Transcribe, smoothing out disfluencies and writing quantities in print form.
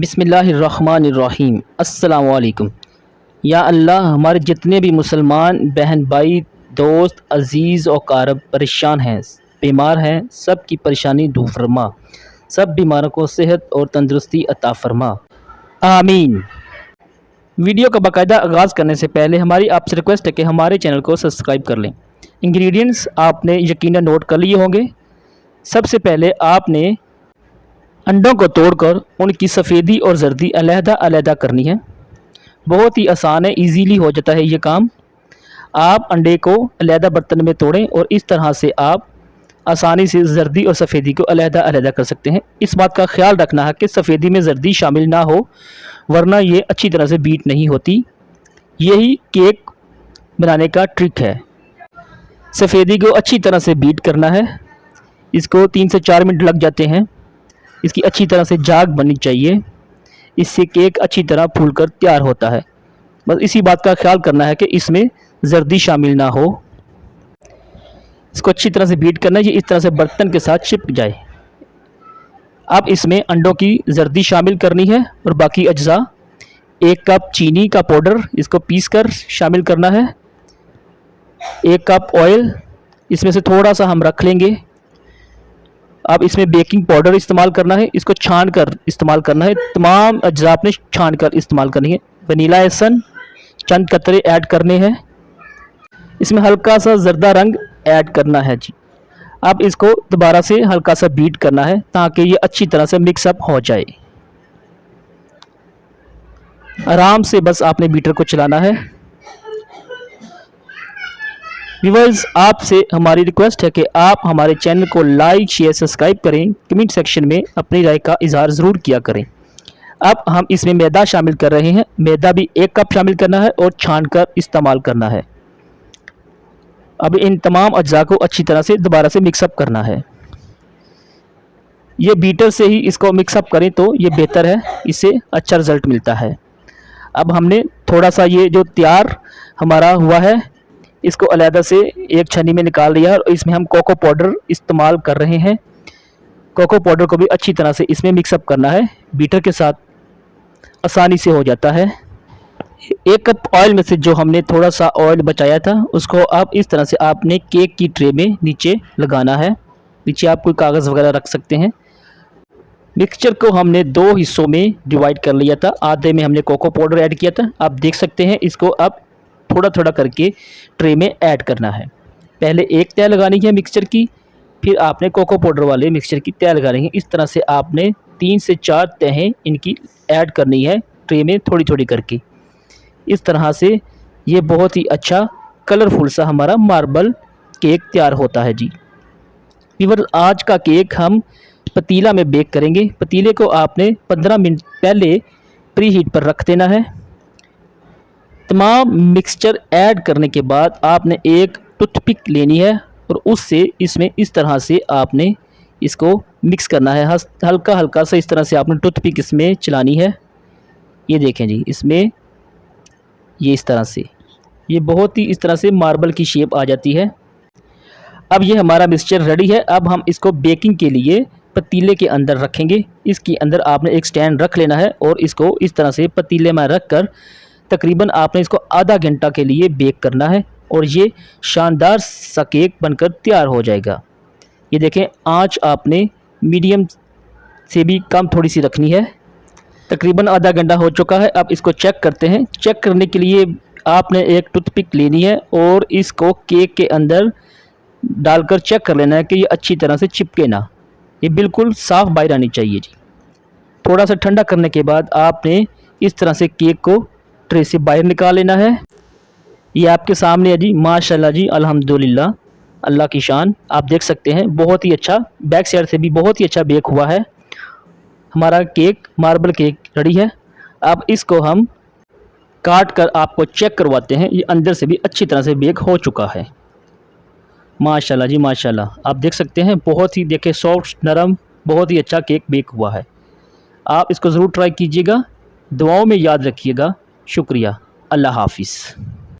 बिस्मिल्लाहिर्रहमानिर्रहीम। अस्सलाम वालेकुम। या अल्लाह, हमारे जितने भी मुसलमान बहन भाई दोस्त अज़ीज़ और कारब परेशान हैं, बीमार हैं, सब की परेशानी दूर फरमा, सब बीमारों को सेहत और तंदुरुस्ती अता फरमा, आमीन। वीडियो का बाकायदा आगाज़ करने से पहले हमारी आपसे रिक्वेस्ट है कि हमारे चैनल को सब्सक्राइब कर लें। इंग्रेडिएंट्स आपने यकीनन नोट कर लिए होंगे। सबसे पहले आपने अंडों को तोड़कर उनकी सफ़ेदी और जर्दी अलहदा अलहदा करनी है। बहुत ही आसान है, इजीली हो जाता है ये काम। आप अंडे को अलहदा बर्तन में तोड़ें और इस तरह से आप आसानी से जर्दी और सफ़ेदी को अलहदा अलहदा कर सकते हैं। इस बात का ख्याल रखना है कि सफ़ेदी में जर्दी शामिल ना हो, वरना ये अच्छी तरह से बीट नहीं होती। यही केक बनाने का ट्रिक है। सफ़ेदी को अच्छी तरह से बीट करना है। इसको 3 से 4 मिनट लग जाते हैं। इसकी अच्छी तरह से जाग बननी चाहिए, इससे केक अच्छी तरह फूलकर तैयार होता है। बस इसी बात का ख्याल करना है कि इसमें जर्दी शामिल ना हो। इसको अच्छी तरह से बीट करना है, ये इस तरह से बर्तन के साथ चिपक जाए। अब इसमें अंडों की जर्दी शामिल करनी है और बाकी अज्जा। 1 कप चीनी का पाउडर, इसको पीस कर शामिल करना है। 1 कप ऑयल, इसमें से थोड़ा सा हम रख लेंगे। अब इसमें बेकिंग पाउडर इस्तेमाल करना है, इसको छान कर इस्तेमाल करना है। तमाम अज्जा आपने छान कर इस्तेमाल करनी है। वनीला एसन चंद कतरे ऐड करने हैं। इसमें हल्का सा जर्दा रंग ऐड करना है जी। अब इसको दोबारा से हल्का सा बीट करना है ताकि ये अच्छी तरह से मिक्सअप हो जाए। आराम से बस आपने बीटर को चलाना है। व्यूअर्स, आपसे हमारी रिक्वेस्ट है कि आप हमारे चैनल को लाइक शेयर सब्सक्राइब करें। कमेंट सेक्शन में अपनी राय का इजहार ज़रूर किया करें। अब हम इसमें मैदा शामिल कर रहे हैं। मैदा भी 1 कप शामिल करना है और छान कर इस्तेमाल करना है। अब इन तमाम अज्जा को अच्छी तरह से दोबारा से मिक्सअप करना है। ये बीटर से ही इसको मिक्सअप करें तो ये बेहतर है, इससे अच्छा रिज़ल्ट मिलता है। अब हमने थोड़ा सा ये जो तैयार हमारा हुआ है, इसको अलहदा से एक छन्नी में निकाल लिया और इसमें हम कोको पाउडर इस्तेमाल कर रहे हैं। कोको पाउडर को भी अच्छी तरह से इसमें मिक्सअप करना है। बीटर के साथ आसानी से हो जाता है। 1 कप ऑयल में से जो हमने थोड़ा सा ऑयल बचाया था, उसको आप इस तरह से आपने केक की ट्रे में नीचे लगाना है। नीचे आप कोई कागज़ वगैरह रख सकते हैं। मिक्सचर को हमने 2 हिस्सों में डिवाइड कर लिया था। आधे में हमने कोको पाउडर ऐड किया था, आप देख सकते हैं। इसको अब थोड़ा थोड़ा करके ट्रे में ऐड करना है। पहले एक तह लगानी है मिक्सचर की, फिर आपने कोको पाउडर वाले मिक्सचर की तह लगानी है। इस तरह से आपने 3 से 4 तहें इनकी ऐड करनी है ट्रे में, थोड़ी थोड़ी करके। इस तरह से ये बहुत ही अच्छा कलरफुल सा हमारा मार्बल केक तैयार होता है जी। व्यूअर्स, आज का केक हम पतीला में बेक करेंगे। पतीले को आपने 15 मिनट पहले प्री हीट पर रख देना है। तमाम मिक्सचर ऐड करने के बाद आपने एक टूथपिक लेनी है और उससे इसमें इस तरह से आपने इसको मिक्स करना है। हल्का हल्का सा इस तरह से आपने टूथपिक इसमें चलानी है। ये देखें जी, इसमें ये इस तरह से ये बहुत ही इस तरह से मार्बल की शेप आ जाती है। अब ये हमारा मिक्सचर रेडी है। अब हम इसको बेकिंग के लिए पतीले के अंदर रखेंगे। इसके अंदर आपने एक स्टैंड रख लेना है और इसको इस तरह से पतीले में रख कर तकरीबन आपने इसको आधा घंटा के लिए बेक करना है और ये शानदार सा केक बनकर तैयार हो जाएगा। ये देखें, आंच आपने मीडियम से भी कम थोड़ी सी रखनी है। तकरीबन आधा घंटा हो चुका है। अब इसको चेक करते हैं। चेक करने के लिए आपने एक टूथपिक लेनी है और इसको केक के अंदर डालकर चेक कर लेना है कि ये अच्छी तरह से चिपके ना। ये बिल्कुल साफ़ बाहर आनी चाहिए जी। थोड़ा सा ठंडा करने के बाद आपने इस तरह से केक को ट्रे से बाहर निकाल लेना है। ये आपके सामने है जी। माशाल्लाह जी, अल्हम्दुलिल्लाह, अल्लाह की शान। आप देख सकते हैं बहुत ही अच्छा, बैक साइड से भी बहुत ही अच्छा बेक हुआ है। हमारा केक मार्बल केक रेडी है। अब इसको हम काट कर आपको चेक करवाते हैं। ये अंदर से भी अच्छी तरह से बेक हो चुका है। माशाल्लाह जी माशाल्लाह, आप देख सकते हैं बहुत ही देखे सॉफ्ट नरम, बहुत ही अच्छा केक बेक हुआ है। आप इसको ज़रूर ट्राई कीजिएगा। दुआओं में याद रखिएगा। शुक्रिया। अल्लाह हाफिज़।